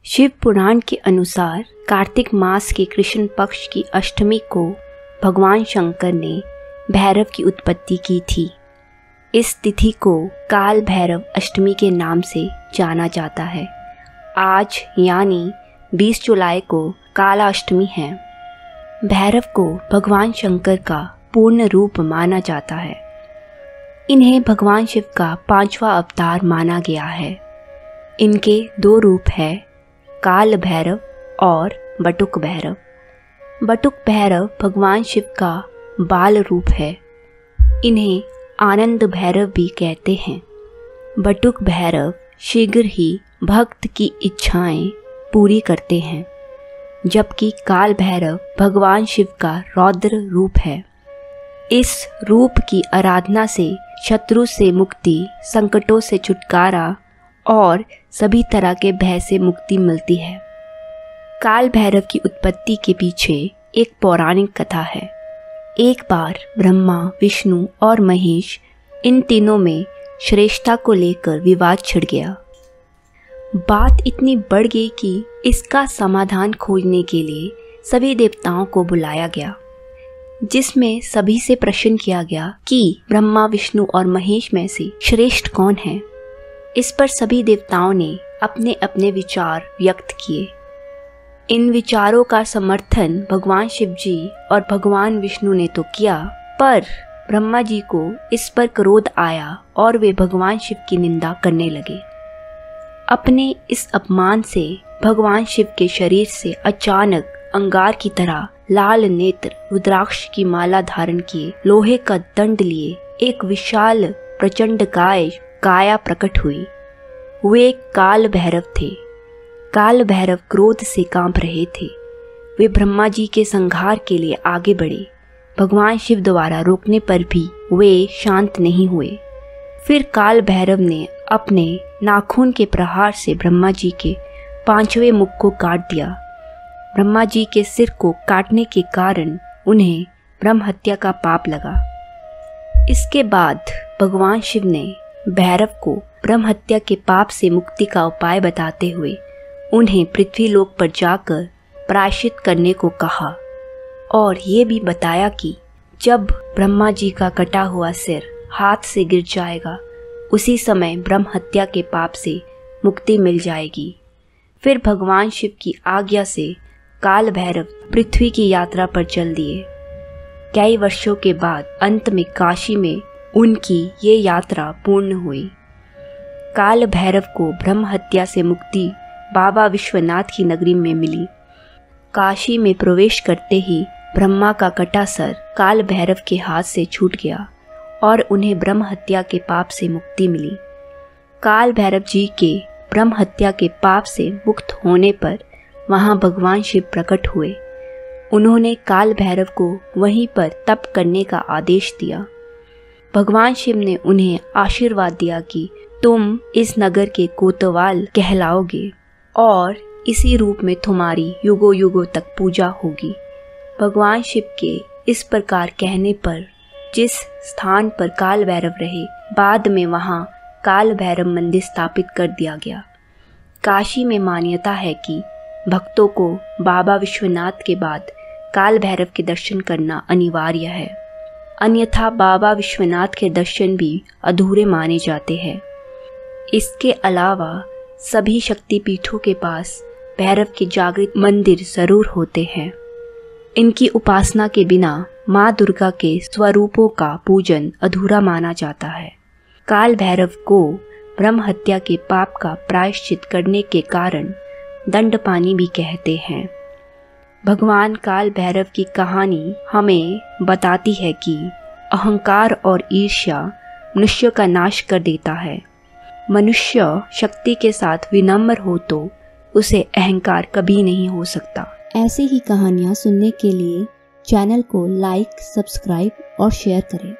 शिव पुराण के अनुसार कार्तिक मास के कृष्ण पक्ष की अष्टमी को भगवान शंकर ने भैरव की उत्पत्ति की थी। इस तिथि को काल भैरव अष्टमी के नाम से जाना जाता है। आज यानी 20 जुलाई को काला अष्टमी है। भैरव को भगवान शंकर का पूर्ण रूप माना जाता है। इन्हें भगवान शिव का 5वां अवतार माना गया है। इनके 2 रूप हैं, काल भैरव और बटुक भैरव। बटुक भैरव भगवान शिव का बाल रूप है। इन्हें आनंद भैरव भी कहते हैं। बटुक भैरव शीघ्र ही भक्त की इच्छाएं पूरी करते हैं, जबकि काल भैरव भगवान शिव का रौद्र रूप है। इस रूप की आराधना से शत्रु से मुक्ति, संकटों से छुटकारा और सभी तरह के भय से मुक्ति मिलती है। काल भैरव की उत्पत्ति के पीछे एक पौराणिक कथा है। एक बार ब्रह्मा, विष्णु और महेश इन तीनों में श्रेष्ठता को लेकर विवाद छिड़ गया। बात इतनी बढ़ गई कि इसका समाधान खोजने के लिए सभी देवताओं को बुलाया गया, जिसमें सभी से प्रश्न किया गया कि ब्रह्मा, विष्णु और महेश में से श्रेष्ठ कौन है। इस पर सभी देवताओं ने अपने अपने विचार व्यक्त किए। इन विचारों का समर्थन भगवान शिव जी और भगवान विष्णु ने तो किया, पर ब्रह्मा जी को इस पर क्रोध आया और वे भगवान शिव की निंदा करने लगे। अपने इस अपमान से भगवान शिव के शरीर से अचानक अंगार की तरह लाल नेत्र, रुद्राक्ष की माला धारण किए, लोहे का दंड लिए एक विशाल प्रचंड काया प्रकट हुई। वे काल भैरव थे। काल भैरव क्रोध से कांप रहे थे। वे ब्रह्मा जी के संहार के लिए आगे बढ़े। भगवान शिव द्वारा रोकने पर भी वे शांत नहीं हुए। फिर काल भैरव ने अपने नाखून के प्रहार से ब्रह्मा जी के 5वें मुख को काट दिया। ब्रह्मा जी के सिर को काटने के कारण उन्हें ब्रह्म हत्या का पाप लगा। इसके बाद भगवान शिव ने भैरव को ब्रह्म हत्या के पाप से मुक्ति का उपाय बताते हुए उन्हें पृथ्वी लोक पर जाकर प्रायश्चित करने को कहा और ये भी बताया कि जब ब्रह्मा जी का कटा हुआ सिर हाथ से गिर जाएगा, उसी समय ब्रह्म हत्या के पाप से मुक्ति मिल जाएगी। फिर भगवान शिव की आज्ञा से काल भैरव पृथ्वी की यात्रा पर चल दिए। कई वर्षों के बाद अंत में काशी में उनकी ये यात्रा पूर्ण हुई। काल भैरव को ब्रह्म हत्या से मुक्ति बाबा विश्वनाथ की नगरी में मिली। काशी में प्रवेश करते ही ब्रह्मा का कटा सर काल भैरव के हाथ से छूट गया और उन्हें ब्रह्म हत्या के पाप से मुक्ति मिली। काल भैरव जी के ब्रह्म हत्या के पाप से मुक्त होने पर वहां भगवान शिव प्रकट हुए। उन्होंने काल भैरव को वहीं पर तप करने का आदेश दिया। भगवान शिव ने उन्हें आशीर्वाद दिया कि तुम इस नगर के कोतवाल कहलाओगे और इसी रूप में तुम्हारी युगों युगों तक पूजा होगी। भगवान शिव के इस प्रकार कहने पर जिस स्थान पर काल भैरव रहे, बाद में वहां काल भैरव मंदिर स्थापित कर दिया गया। काशी में मान्यता है कि भक्तों को बाबा विश्वनाथ के बाद काल भैरव के दर्शन करना अनिवार्य है, अन्यथा बाबा विश्वनाथ के दर्शन भी अधूरे माने जाते हैं। इसके अलावा सभी शक्तिपीठों के पास भैरव के जागृत मंदिर जरूर होते हैं। इनकी उपासना के बिना माँ दुर्गा के स्वरूपों का पूजन अधूरा माना जाता है। काल भैरव को ब्रह्म हत्या के पाप का प्रायश्चित करने के कारण दंडपानी भी कहते हैं। भगवान काल भैरव की कहानी हमें बताती है कि अहंकार और ईर्ष्या मनुष्य का नाश कर देता है। मनुष्य शक्ति के साथ विनम्र हो तो उसे अहंकार कभी नहीं हो सकता। ऐसी ही कहानियाँ सुनने के लिए चैनल को लाइक, सब्सक्राइब और शेयर करें।